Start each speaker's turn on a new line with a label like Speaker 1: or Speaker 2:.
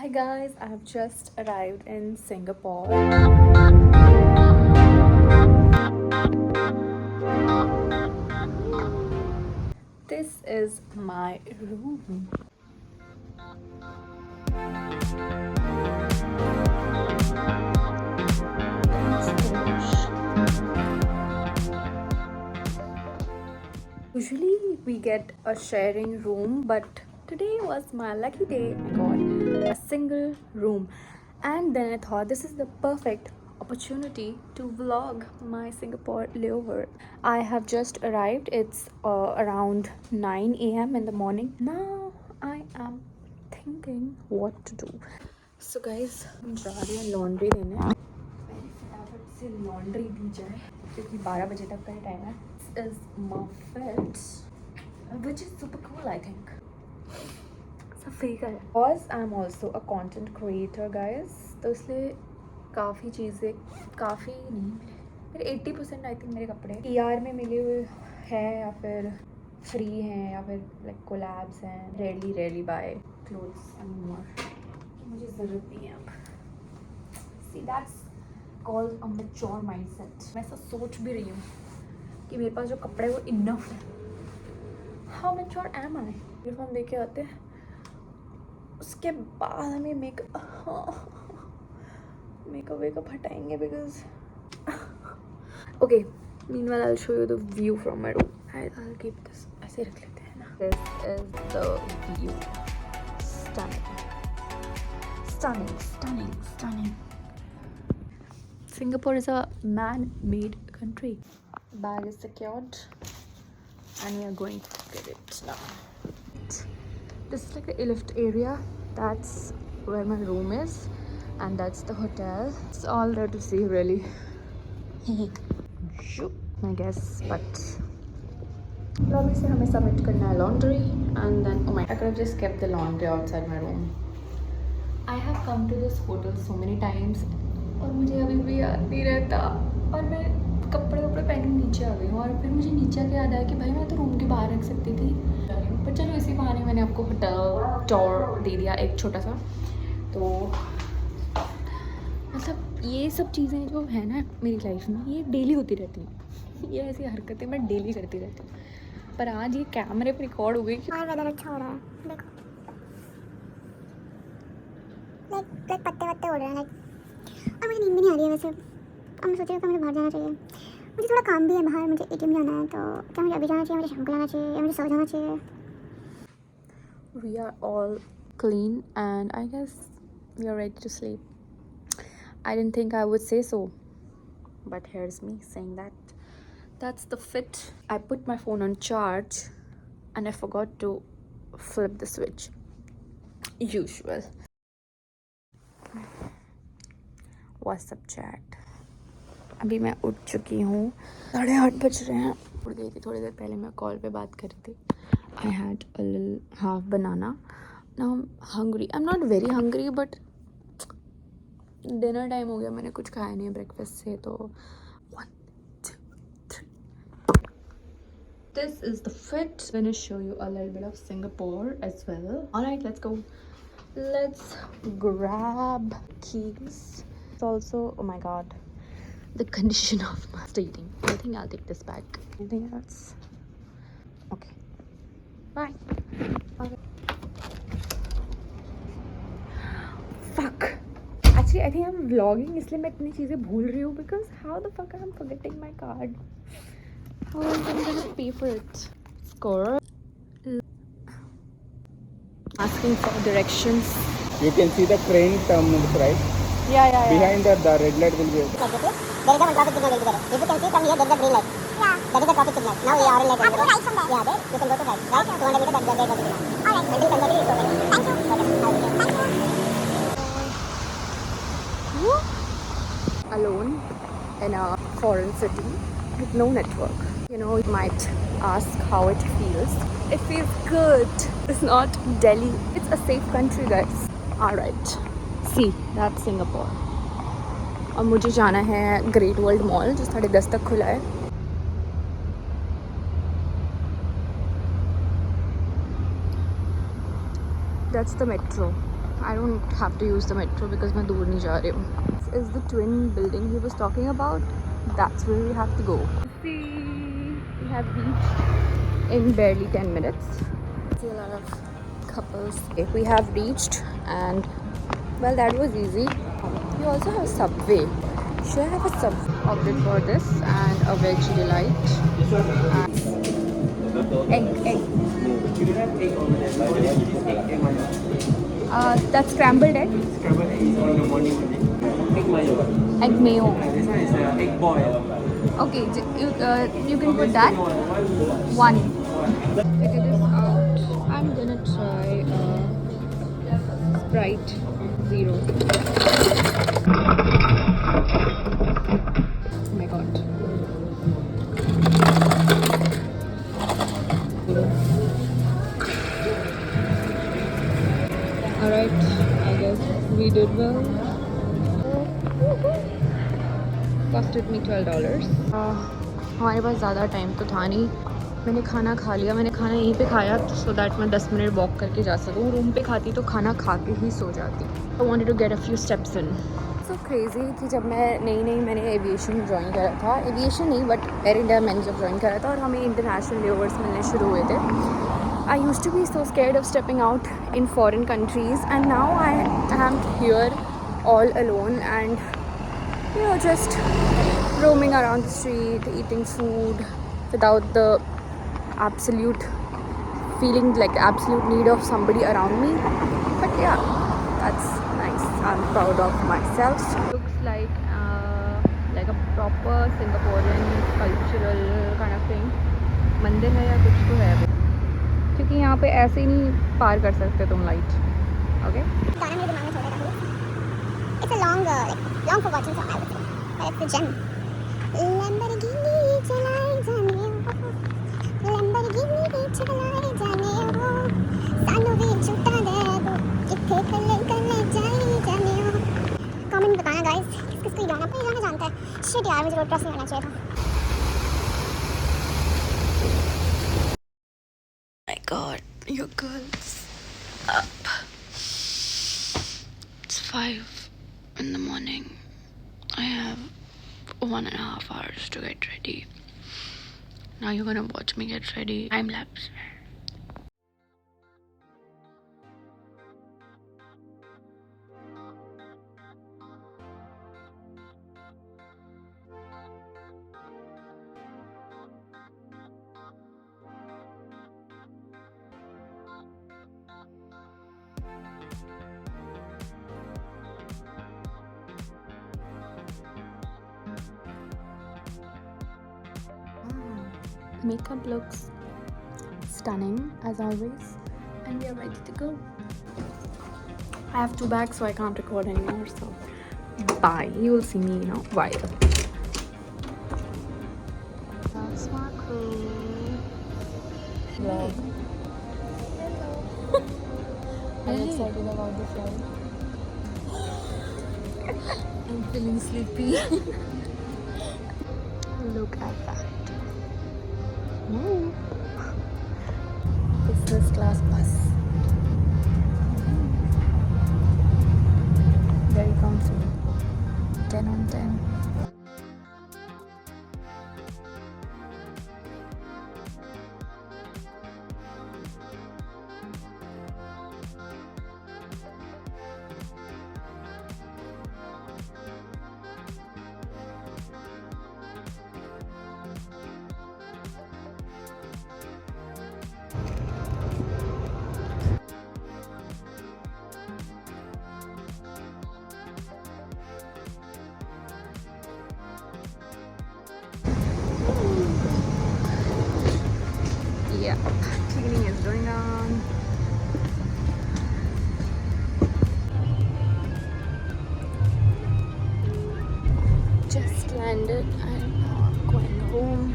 Speaker 1: Hi guys, I've just arrived in Singapore. This is my room. Usually we get a sharing room, but today was my lucky day. I got a single room, and then I thought this is the perfect opportunity to vlog my Singapore layover. I have just arrived. It's around 9 a.m. in the morning. Now I am thinking what to do. So guys, हम जा रहे हैं laundry देने. पहले फटाफट से laundry दी जाए क्योंकि 12 बजे तक का टाइम है. This is my fit, which is super cool, I think. Because I'm also a content creator, guys, तो इसलिए काफ़ी चीज़ें काफ़ी नहीं मेरे 80% आई थिंक मेरे कपड़े PR में मिले हुए हैं या फिर फ्री हैं या फिर लाइक कोलैब्स हैं. Rarely bye clothes and more. मुझे ज़रूरत नहीं है अब. See that's called a mature mindset. मैं ऐसा सोच भी रही हूँ कि मेरे पास जो कपड़े वो इनफ है. How mature am I. Uniform दे के आते हैं, उसके बाद हमें मेकअप हटाएंगे because okay. Meanwhile I will show you the view from my room. I will keep this. ऐसे रख लेते हैं ना. This is the view. Stunning. Singapore is a man-made country. Bag is secured and we are going to get it now. This is like a lift area. That's where my room is and that's the hotel. It's all there to see really. I guess, but obviously हमें submit करना है laundry and then oh my, I could have just kept the laundry outside my room. I have come to this hotel so many times और मुझे अभी भी याद नहीं रहता और मैं कपड़े पहन के नीचे आ गई हूँ और फिर मुझे नीचे आके याद आया कि भाई मैं तो रूम के बाहर रख सकती थी. पर चलो इसी बहाने मैंने आपको होटल टूर दे दिया एक छोटा सा. तो मतलब ये सब चीज़ें जो है ना मेरी लाइफ में ये डेली होती रहती हैं. ये ऐसी हरकतें मैं डेली करती रहती हूँ. पर आज ये कैमरे पर रिकॉर्ड हो गई कि
Speaker 2: वेदर अच्छा हो रहा है. देखो लाइक पत्ते वत्ते उड़ रहे हैं लाइक. और मुझे नींद भी नहीं आ रही है वैसे. अब मैं सोच रही हूँ कि मुझे बाहर जाना चाहिए. मुझे थोड़ा काम भी है बाहर. मुझे ATM जाना है. तो क्या मुझे अभी जाना चाहिए, मुझे शाम को जाना चाहिए या मुझे सो जाना चाहिए.
Speaker 1: we are all clean and I guess we are ready to sleep. I didn't think I would say so, but here's me saying that. That's the fit. I put my phone on charge and I forgot to flip the switch. Usual. What's up chat? अभी मैं उठ चुकी हूँ. 8:30 बज रहे हैं. उठ गई थी थोड़ी देर पहले. मैं कॉल पे बात कर रही थी. I had a little half banana. Now I'm hungry. I'm not very hungry, but dinner time हो गया. मैंने कुछ खाया नहीं है breakfast से. तो 1, 2, 3. This is the fit. I'm gonna show you a little bit of Singapore as well. Alright, let's go. Let's grab keys. It's also, oh my god, the condition of my stating. I think I'll take this back. Anything else? Okay. Bye. Okay. Fuck. Actually, I think I'm vlogging इसलिए मैं इतनी चीज़ें भूल रही हूँ because how the fuck I'm forgetting my card? How am I gonna pay for it? Score. Asking for directions.
Speaker 3: You can see the train terminals, right?
Speaker 1: Yeah.
Speaker 3: Behind that, the red light will be there.
Speaker 2: There is a traffic signal will be there. If you can see from here, there is a green light. Yeah. That is a traffic signal. Now we are in light. Go right from there. Yeah, there. You can go to right. Right. 200 meters. That is a traffic signal. Alright. Until Kanjali is open. Thank you. Okay. Thank you.
Speaker 1: Alone in a foreign city with no network. You know, you might ask how it feels. It feels good. It's not Delhi. It's a safe country, guys. Alright. See, that's Singapore. और मुझे जाना है great world mall जो 10:30 तक खुला है. That's the metro. I don't have to use the metro because मैं दूर नहीं जा रही हूँ. This is the twin building he was talking about. That's where we have to go. See, we have reached in barely 10 minutes. See a lot of couples. We have reached, and well, that was easy. We also have a Subway. Should I have a Subway? Opted for this and a veg delight. Egg.
Speaker 3: You do have egg omelette, but they have just egg mayo.
Speaker 1: That's scrambled egg.
Speaker 3: Scrambled egg is in the morning only. Egg mayo.
Speaker 1: Egg mayo.
Speaker 3: This one is egg boil.
Speaker 1: Okay, you can put that. One. Figure this out. I'm gonna try Sprite Zero. Oh my god. Alright, I guess we did well. Costed me $12. हमारे पास ज़्यादा time तो था नहीं. मैंने खाना खा लिया. मैंने खाना यहीं पे खाया so that मैं 10 मिनट वॉक करके जा सकूँ. रूम पे खाती तो खाना खा के ही सो जाती. I wanted to get a few steps in. So crazy कि जब मैं नई मैंने एविएशन ज्वाइन करा था. एविएशन नहीं बट एयर इंडिया मैंने जब ज्वाइन करा था और हमें इंटरनेशनल लेवर्स मिलने शुरू हुए थे. I used to be so scared of stepping out in foreign countries, and now I am here all alone and just roaming around the street, eating food without the absolute feeling like absolute need of somebody around me. But yeah, that's nice. I'm proud of myself. Looks like a proper Singaporean cultural kind of thing. मंदिर है या कुछ तो है वो, क्योंकि यहाँ पे ऐसे ही नहीं पार कर सकते तुम लाइट. ओके.
Speaker 2: गाना मेरे दिमाग में चल रहा था. It's a long forgotten song, I would say, but it's a gem. Lamborghini चलाए जाने हो, Lamborghini चलाए जाने हो, सानू भी छुट्टा दे दो, किथे कल्ले जाए जाने हो. कमेंट बताना गाइस, किसको गाना पे गाना जानता है. शिट यार, मुझे रोड क्रॉस नहीं करना चाहिए था.
Speaker 1: My god, your girl's up. It's 5 in the morning. I have 1.5 hours to get ready. Now you're gonna watch me get ready. Time lapse. Makeup looks stunning as always, and we are ready to go. I have 2 bags, so I can't record anymore, so bye. You will see me in a while. That's my crew.
Speaker 4: Vlog. I'm excited about the flight. I'm feeling sleepy.
Speaker 1: Look at that. Ooh. Business class bus. Very comfy. 10 on 10. Yeah, cleaning is going on. Just landed and now I'm going home.